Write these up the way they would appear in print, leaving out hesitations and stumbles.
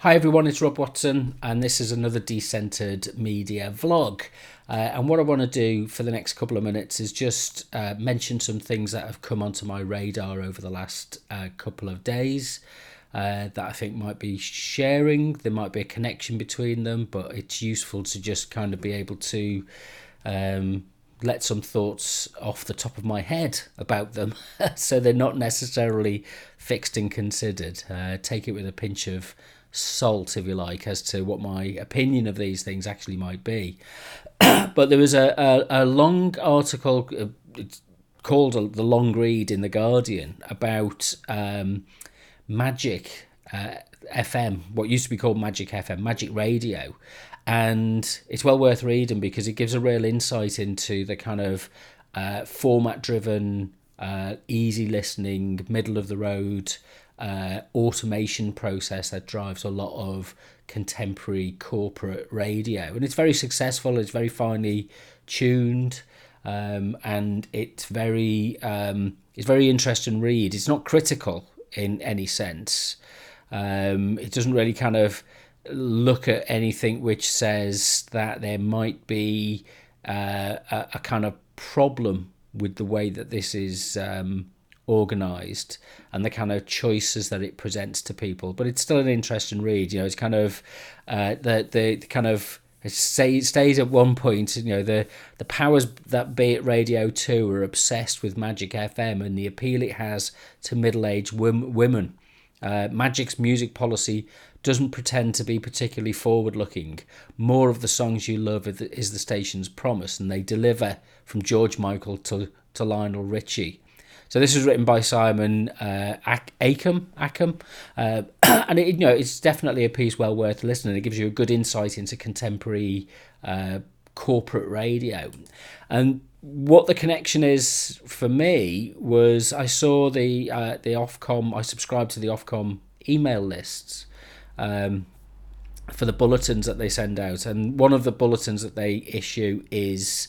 Hi everyone, it's Rob Watson, and this is another Decentered media vlog. And what I want to do for the next couple of minutes is just mention some things that have come onto my radar over the last couple of days that I think might be sharing. There might be a connection between them, but it's useful to just kind of be able to let some thoughts off the top of my head about them so they're not necessarily fixed and considered. Take it with a pinch of salt, if you like, as to what my opinion of these things actually might be. But there was a long article called The Long Read in The Guardian about Magic FM, what used to be called Magic FM, Magic Radio. And it's well worth reading because it gives a real insight into the kind of format-driven, easy listening, middle of the road automation process that drives a lot of contemporary corporate radio. And it's very successful, it's very finely tuned, and it's very interesting read. It's not critical in any sense. It doesn't really kind of look at anything which says that there might be a kind of problem with the way that this is organised and the kind of choices that it presents to people. But it's still an interesting read. It's kind of the kind of it stays at one point. The powers that be at Radio 2 are obsessed with Magic FM and the appeal it has to middle-aged women. Magic's music policy doesn't pretend to be particularly forward-looking. More of the songs you love is the station's promise, and they deliver from George Michael to Lionel Richie. So this was written by Simon Ackham, and it's definitely a piece well worth listening. It gives you a good insight into contemporary corporate radio. And what the connection is for me was I saw the Ofcom. I subscribed to the Ofcom email lists for the bulletins that they send out, and one of the bulletins that they issue is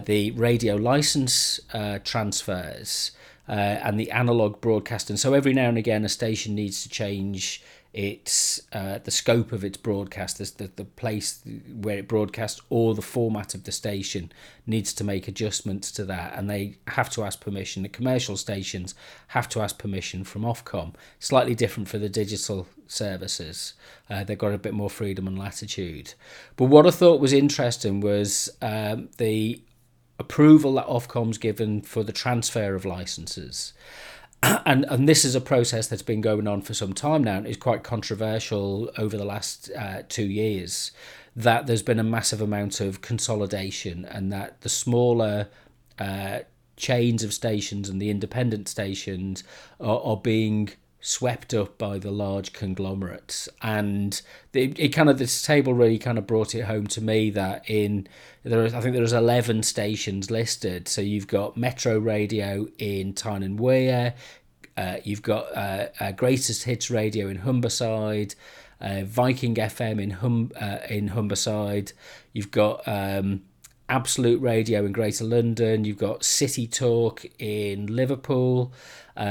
the radio license transfers and the analog broadcasting. So every now and again, a station needs to change its the scope of its broadcast, the place where it broadcasts, or the format of the station needs to make adjustments to that, and they have to ask permission. The commercial stations have to ask permission from Ofcom. Slightly different for the digital services. They've got a bit more freedom and latitude. But what I thought was interesting was the approval that Ofcom's given for the transfer of licenses. And this is a process that's been going on for some time now, and is quite controversial over the last 2 years, that there's been a massive amount of consolidation, and that the smaller chains of stations and the independent stations are being swept up by the large conglomerates. And this table really kind of brought it home to me that I think there's 11 stations listed. So you've got Metro Radio in Tyne and Wear, you've got Greatest Hits Radio in Humberside, Viking FM in Humberside, you've got Absolute Radio in Greater London, you've got City Talk in Liverpool,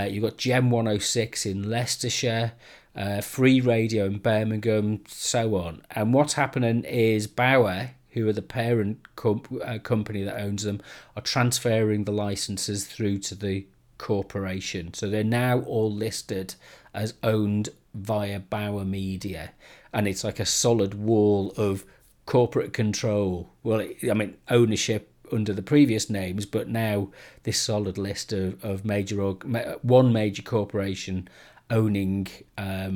you've got Gem 106 in Leicestershire, Free Radio in Birmingham, so on. And what's happening is Bauer, who are the parent company that owns them, are transferring the licenses through to the corporation. So they're now all listed as owned via Bauer Media, and it's like a solid wall of corporate control. Well, ownership under the previous names, but now this solid list of one major corporation owning a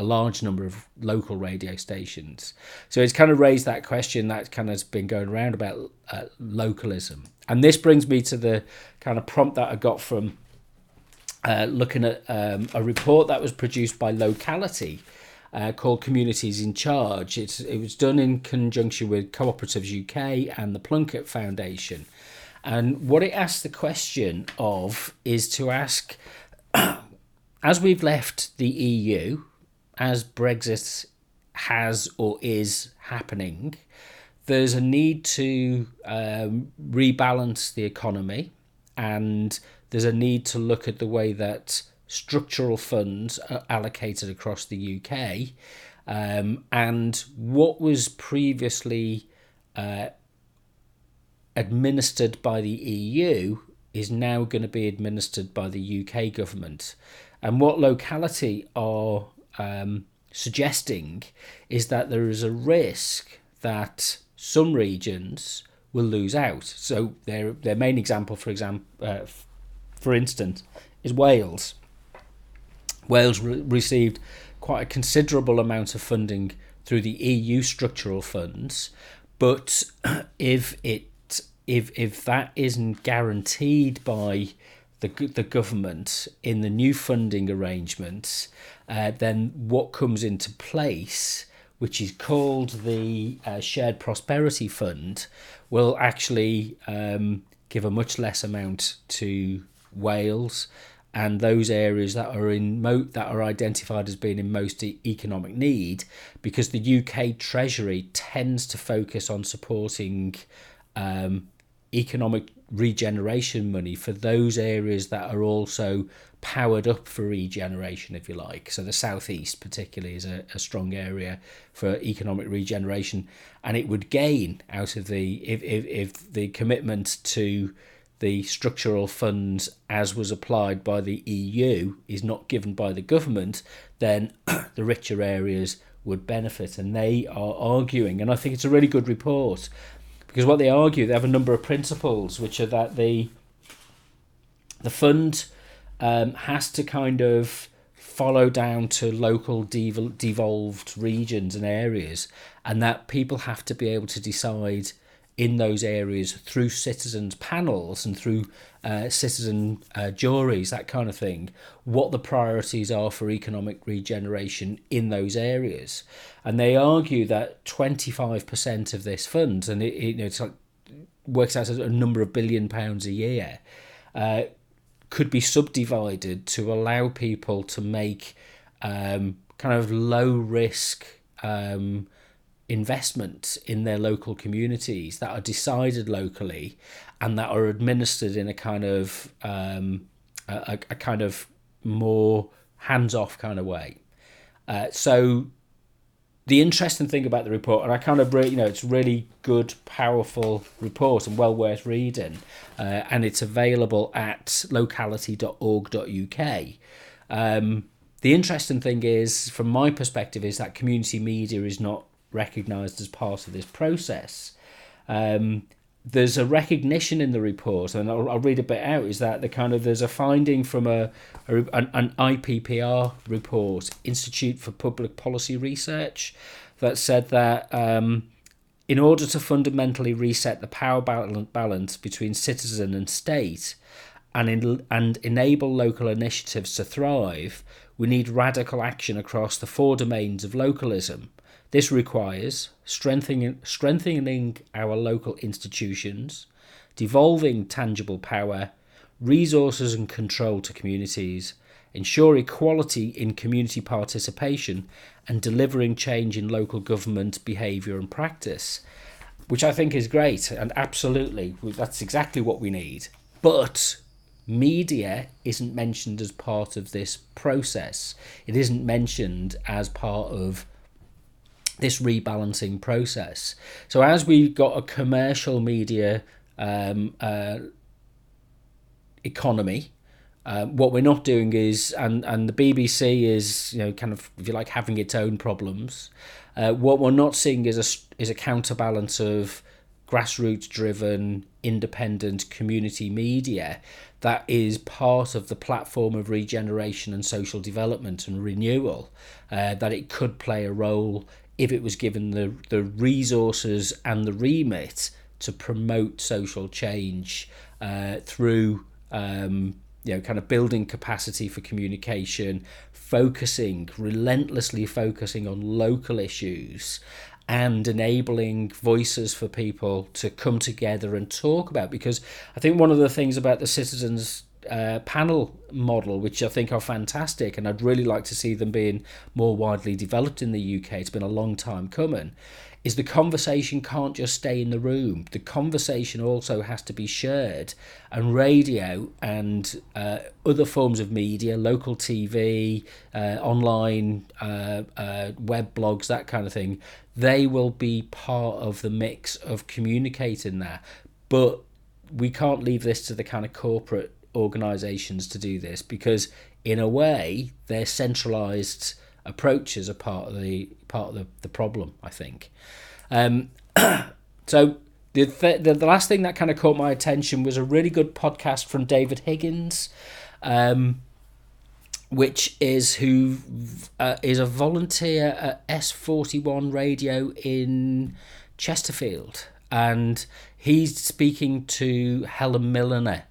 large number of local radio stations. So it's kind of raised that question that kind of has been going around about localism. And this brings me to the kind of prompt that I got from looking at a report that was produced by Locality, called Communities in Charge. It was done in conjunction with Cooperatives UK and the Plunkett Foundation. And what it asks the question of is to ask, as we've left the EU, as Brexit has or is happening, there's a need to rebalance the economy, and there's a need to look at the way that structural funds are allocated across the UK, and what was previously administered by the EU is now going to be administered by the UK government. And what Locality are suggesting is that there is a risk that some regions will lose out. So their main example, for instance, is Wales. Wales received quite a considerable amount of funding through the EU structural funds, but if that isn't guaranteed by the government in the new funding arrangements, then what comes into place, which is called the Shared Prosperity Fund, will actually give a much less amount to Wales and those areas that are identified as being in most economic need, because the UK Treasury tends to focus on supporting economic regeneration money for those areas that are also powered up for regeneration, if you like. So the southeast particularly is a strong area for economic regeneration, and it would gain out of if the commitment to the structural funds as was applied by the EU is not given by the government, then the richer areas would benefit. And they are arguing, and I think it's a really good report, because what they argue, they have a number of principles, which are that the fund has to kind of follow down to local devolved regions and areas, and that people have to be able to decide in those areas through citizens panels and through citizen juries, that kind of thing, what the priorities are for economic regeneration in those areas. And they argue that 25% of this fund, and it's like works out as a number of £1 billion a year, could be subdivided to allow people to make kind of low risk investments in their local communities that are decided locally and that are administered in a kind of a kind of more hands-off kind of way. So the interesting thing about the report, and I kind of it's really good, powerful report and well worth reading, and it's available at locality.org.uk. The interesting thing is, from my perspective, is that community media is not recognised as part of this process. There's a recognition in the report, and I'll read a bit out, is that there's a finding from an IPPR report, Institute for Public Policy Research, that said that in order to fundamentally reset the power balance between citizen and state and enable local initiatives to thrive, we need radical action across the four domains of localism. This requires strengthening our local institutions, devolving tangible power, resources and control to communities, ensure equality in community participation, and delivering change in local government behaviour and practice, which I think is great, and absolutely, that's exactly what we need. But media isn't mentioned as part of this process. It isn't mentioned as part of this rebalancing process. So as we've got a commercial media economy, what we're not doing is, and the BBC is, kind of, if you like, having its own problems. What we're not seeing is a counterbalance of grassroots-driven, independent community media that is part of the platform of regeneration and social development and renewal, that it could play a role if it was given the resources and the remit to promote social change through kind of building capacity for communication, relentlessly focusing on local issues, and enabling voices for people to come together and talk about. Because I think one of the things about the citizens panel model, which I think are fantastic, and I'd really like to see them being more widely developed in the UK. It's been a long time coming. Is the conversation can't just stay in the room. The conversation also has to be shared, and radio and other forms of media, local TV, online web blogs, that kind of thing, they will be part of the mix of communicating there. But we can't leave this to the kind of corporate organisations to do this, because in a way their centralised approaches are part of the problem, I think. So the last thing that kind of caught my attention was a really good podcast from David Higgins, which is a volunteer at S41 Radio in Chesterfield, and he's speaking to Helen Milliner,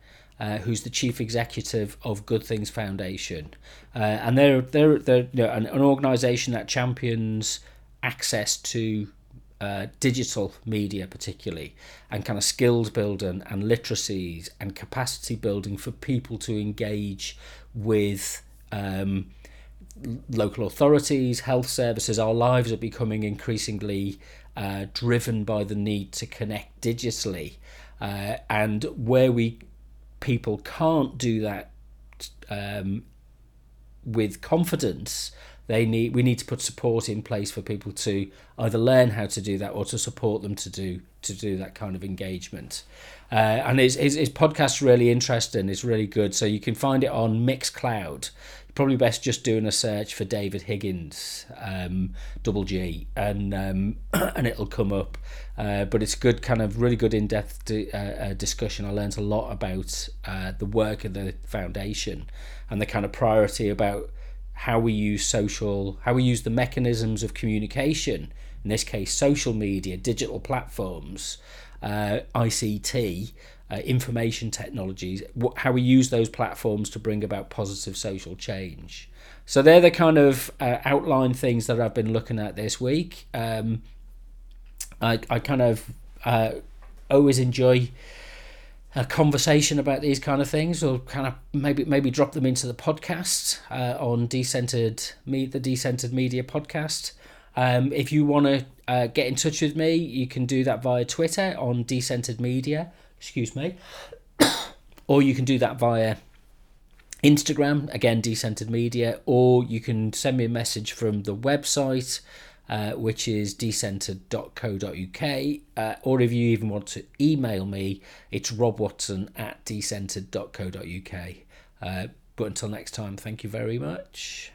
who's the chief executive of Good Things Foundation, and they're an organisation that champions access to digital media, particularly, and kind of skills building and literacies and capacity building for people to engage with local authorities, health services. Our lives are becoming increasingly driven by the need to connect digitally, and where people can't do that with confidence, we need to put support in place for people to either learn how to do that or to support them to do that kind of engagement. And his podcast's really interesting. It's really good. So you can find it on Mixcloud. Probably best just doing a search for David Higgins, double G, and it'll come up. But it's good, kind of really good in-depth discussion. I learned a lot about the work of the foundation and the kind of priority about how we use the mechanisms of communication, in this case social media, digital platforms, ICT, information technologies, how we use those platforms to bring about positive social change. So they're the kind of outline things that I've been looking at this week. I kind of always enjoy a conversation about these kind of things, or kind of maybe drop them into the podcast on Decentered, the Decentered Media podcast. If you want to get in touch with me, you can do that via Twitter on Decentered Media, or you can do that via Instagram, again Decentered Media, or you can send me a message from the website, which is decentered.co.uk, or if you even want to email me, it's robwatson@decentered.co.uk. But until next time, thank you very much.